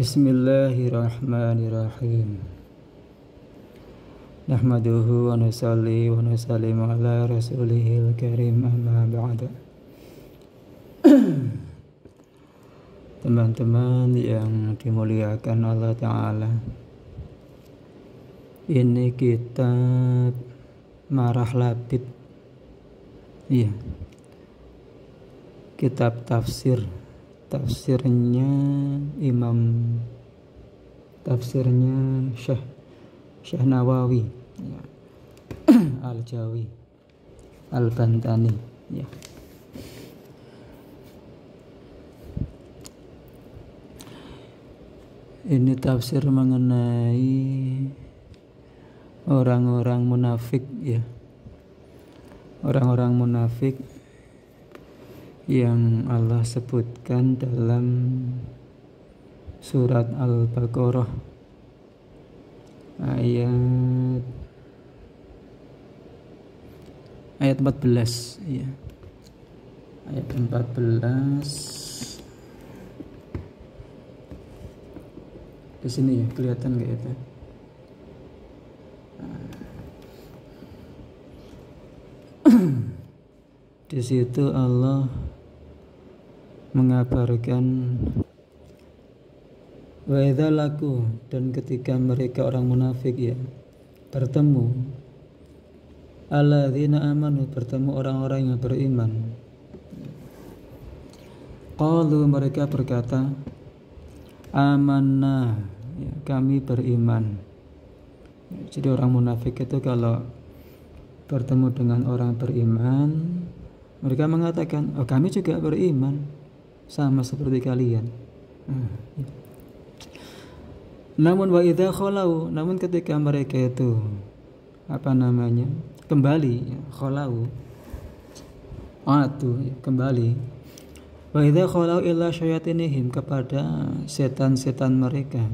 Bismillahirrahmanirrahim. Nahmaduhu wa nusalli wa nusallimu ala rasulihil karim, amma ba'du. Teman-teman yang dimuliakan Allah Ta'ala, ini kitab Marah Labib, iya, kitab tafsirnya Syekh Nawawi, ya. Al-Jawi Al-Bantani, ya. Ini tafsir mengenai orang-orang munafik, ya. Orang-orang munafik yang Allah sebutkan dalam surat Al-Baqarah ayat 14, ya. Ayat 14 di sini, ya, kelihatan nggak itu? Di situ Allah mengabarkan wa idza laku, dan ketika mereka orang munafik, ya, bertemu alladzina amanu, bertemu orang-orang yang beriman, qalu, mereka berkata, amanna, ya, kami beriman. Jadi orang munafik itu kalau bertemu dengan orang beriman, mereka mengatakan, oh, kami juga beriman, sama seperti kalian. Namun wa idza khalau, namun ketika mereka itu kembali, ya, khalau kembali, wa idza khalau illa syayatinihim, kepada setan-setan mereka,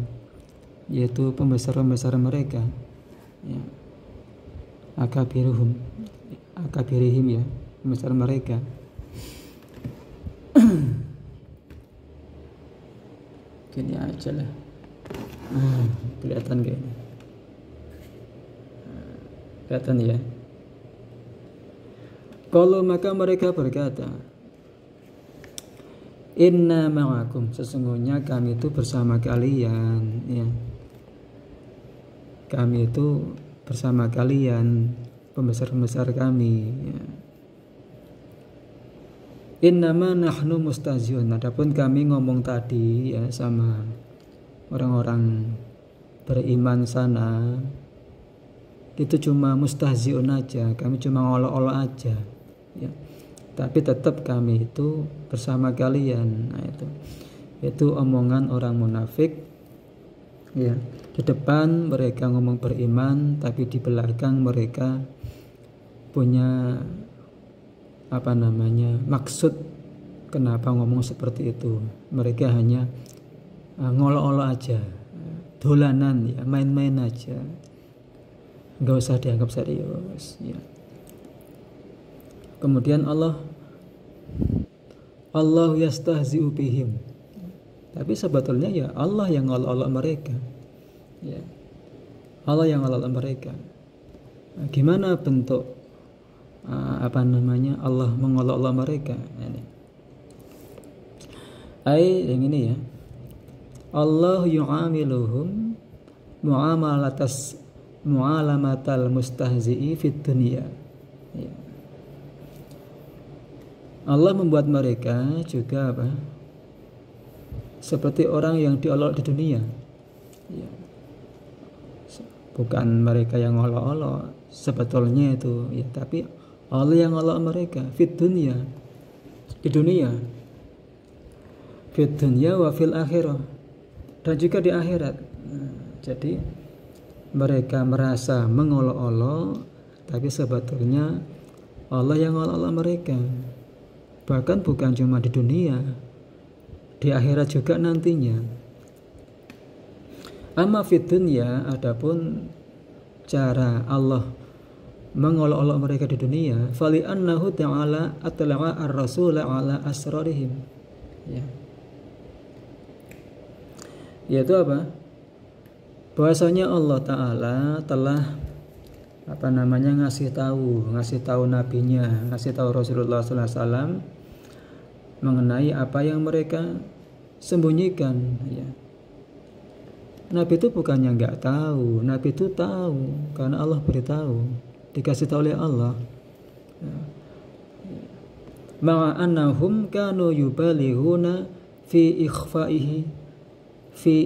yaitu pembesar-pembesar mereka, ya, akabirihim, ya, pembesar mereka. Gini aja lah. Kelihatan gak ini? Kelihatan, ya. Kalau maka mereka berkata, inna ma'akum, sesungguhnya kami itu bersama kalian, ya. Kami itu bersama kalian, pembesar-pembesar kami, ya. Innama nahnu mustahziun, adapun kami ngomong tadi, ya, sama orang-orang beriman sana, itu cuma mustahziun aja, kami cuma ngolok-olok aja, ya. Tapi tetap kami itu bersama kalian. Nah, itu omongan orang munafik, ya. Di depan mereka ngomong beriman, tapi di belakang mereka punya maksud kenapa ngomong seperti itu. Mereka hanya ngolok-olok aja, dolanan, ya, main-main aja, nggak usah dianggap serius, ya. Kemudian Allah yastahzi'u bihim, tapi sebetulnya, ya, Allah yang ngolok-olok mereka, ya. Allah yang ngolok-olok mereka. Nah, gimana bentuk Allah mengolok-olok mereka? Yang ini, ya. Allah yu'amiluhum mu'alamatal mustahzi'i fid dunya, ya. Allah membuat mereka juga seperti orang yang diolok di dunia, ya. Bukan mereka yang olok-olok sebetulnya itu, ya, tapi Allah yang olok mereka fid dunya, di dunia, fid dunya wa fil akhirah, dan juga di akhirat. Jadi mereka merasa mengolok-olok, tapi sebetulnya Allah yang olok-olok mereka. Bahkan bukan cuma di dunia, di akhirat juga nantinya. Amma fid dunya, adapun cara Allah mengolok-olok mereka di dunia, fali annahu ta'ala atla'a ar-rasula ala asrarihim, ya. Yaitu apa? Bahwasanya Allah Ta'ala telah ngasih tahu nabinya, ngasih tahu Rasulullah SAW mengenai apa yang mereka sembunyikan, ya. Nabi itu bukannya nggak tahu, Nabi itu tahu karena Allah beritahu, dikasih tahu oleh Allah. Ma'annahum kanu yubalihuna fi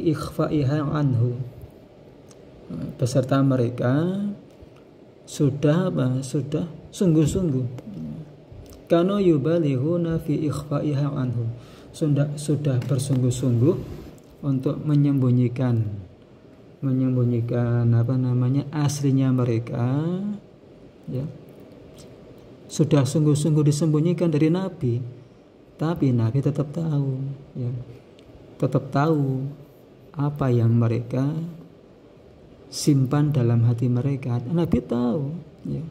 ikhfa'iha anhu. Beserta mereka sudah sungguh-sungguh. Kanu yubalihuna fi ikhfa'iha anhu. Sudah bersungguh-sungguh untuk menyembunyikan aslinya mereka, ya. Sudah sungguh-sungguh disembunyikan dari Nabi, tapi Nabi tetap tahu, ya. Tetap tahu apa yang mereka simpan dalam hati mereka. Nabi tahu, ya.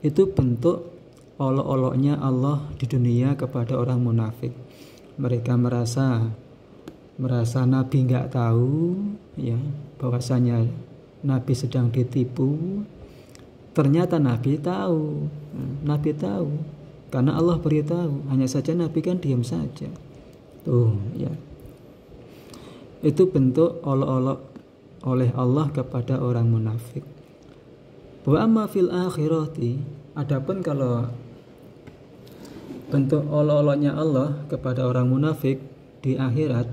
Itu bentuk olok-oloknya Allah di dunia kepada orang munafik. Mereka merasa Nabi nggak tahu, ya, bahwasanya Nabi sedang ditipu. Ternyata Nabi tahu, karena Allah beritahu. Hanya saja Nabi kan diam saja. Tuh, ya. Itu bentuk olok-olok oleh Allah kepada orang munafik. Wa amma fil akhirati, adapun kalau bentuk olok-oloknya Allah kepada orang munafik di akhirat,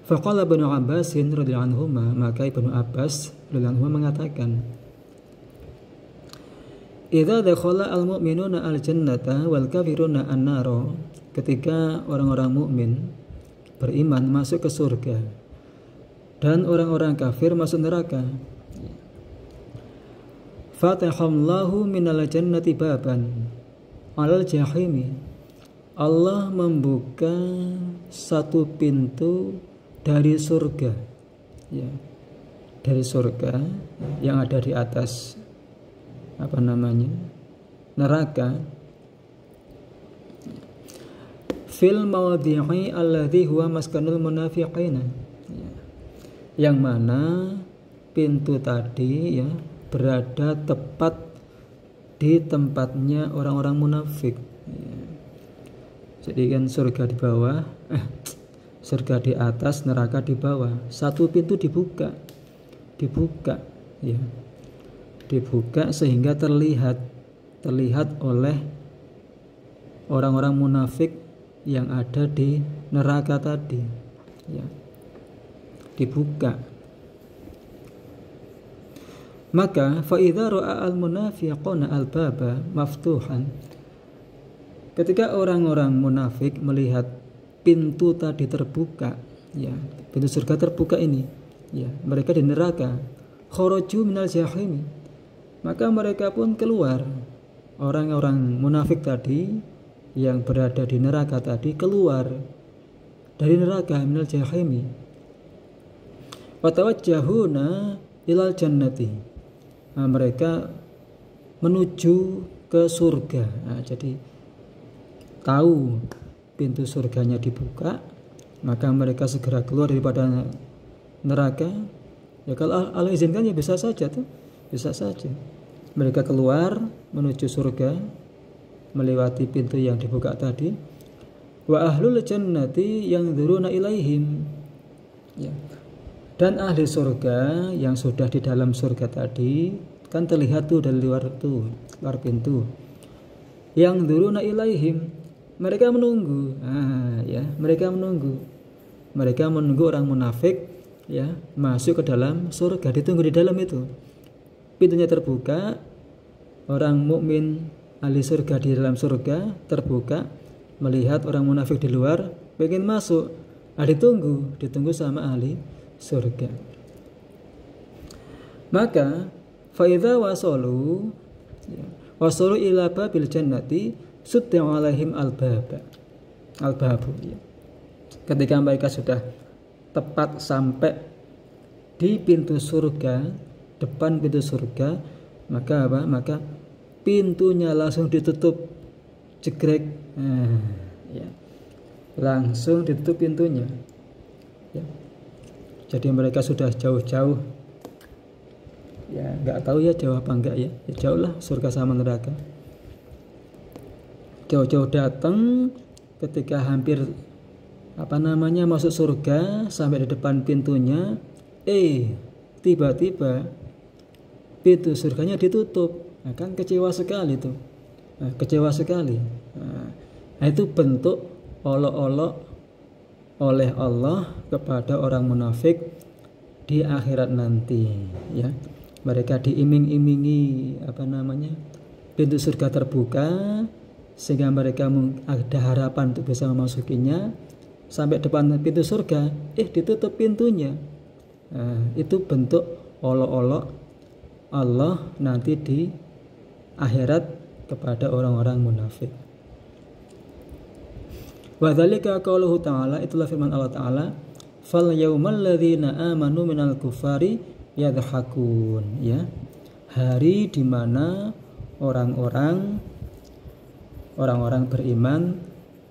faqala Ibnu Abbas radhiyallahu anhu, maka Ibnu Abbas radhiyallahu anhu mengatakan, idza dakhala al-mu'minuna al-jannata wal kafiruna an-nara, ketika orang-orang mukmin beriman masuk ke surga dan orang-orang kafir masuk neraka, fatahallahu minal jannati baban alal jahimi, Allah membuka satu pintu dari surga, ya, dari surga yang ada di atas neraka, fil mawadhi'i alladhi huwa maskanul munafiqina, ya, yang mana pintu tadi, ya, berada tepat di tempatnya orang-orang munafik, ya. Jadi kan surga di bawah, surga di atas, neraka di bawah. Satu pintu dibuka, ya, dibuka sehingga terlihat oleh orang-orang munafik yang ada di neraka tadi, ya, dibuka. Maka fa idza ra'a al-munafiquna al-baba maftuhan, ketika orang-orang munafik melihat pintu tadi terbuka, ya, pintu surga terbuka ini, ya, mereka di neraka, kharaju minal jahim, maka mereka pun keluar. Orang-orang munafik tadi yang berada di neraka tadi keluar dari neraka, minal jahimi, wa tawajjahuna ilal jannati, mereka menuju ke surga. Jadi tahu pintu surganya dibuka, maka mereka segera keluar daripada neraka. Ya, kalau Allah izinkan ya bisa saja mereka keluar menuju surga melewati pintu yang dibuka tadi. Wa ahlul jannati yanzuruna ilaihim, ya, dan ahli surga yang sudah di dalam surga tadi kan terlihat tuh dari luar pintu. Yanzuruna ilaihim, mereka menunggu, mereka menunggu orang munafik, ya, masuk ke dalam surga, ditunggu di dalam itu. Pintunya terbuka, orang mukmin ahli surga di dalam surga terbuka, melihat orang munafik di luar pengen masuk, ditunggu sama ahli surga. Maka fa idza wasalu ila babil jannati sudda alaihim al-babu, ya. Ketika mereka sudah tepat sampai di pintu surga, depan pintu surga, maka pintunya langsung ditutup, jegrek, ya, langsung ditutup pintunya. ya. Jadi mereka sudah jauh-jauh, ya nggak tahu ya jauh apa enggak ya, jauh lah surga sama neraka. Jauh-jauh datang, ketika hampir masuk surga, sampai di depan pintunya, tiba-tiba pintu surganya ditutup. Nah, kan kecewa sekali tuh. Kecewa sekali. Nah, itu bentuk olok-olok oleh Allah kepada orang munafik di akhirat nanti, ya. Mereka diiming-imingi pintu surga terbuka, sehingga mereka ada harapan untuk bisa memasukinya. Sampai depan pintu surga, ditutup pintunya. Nah, itu bentuk olok-olok Allah nanti di akhirat kepada orang-orang munafik. Wa dzalika qauluhu ta'ala, itulah firman Allah Ta'ala, fal yaumal ladzina amanu minal kufari yadhakun, ya. Hari di mana orang-orang beriman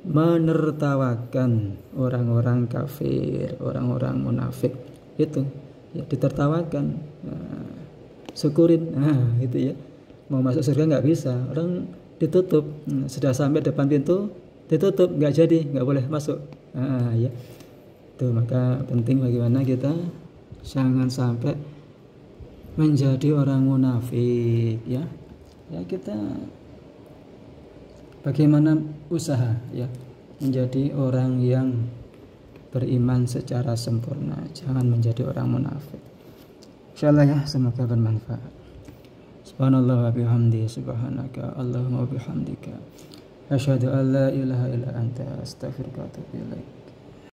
menertawakan orang-orang kafir, orang-orang munafik. Itu ya, ditertawakan. Nah, syukurin. Itu ya. Mau masuk surga nggak bisa, orang ditutup. Sudah sampai depan pintu ditutup, nggak jadi, nggak boleh masuk. Ya. Itu maka penting bagaimana kita jangan sampai menjadi orang munafik, ya. Ya, kita bagaimana usaha, ya, menjadi orang yang beriman secara sempurna, jangan menjadi orang munafik. Insyaallah ya, semoga bermanfaat. Subhanallah wa bihamdi, subhanaka Allahumma wa bihamdika, asyhadu an la ilaha illa anta, astaghfiruka wa atubu ilaik.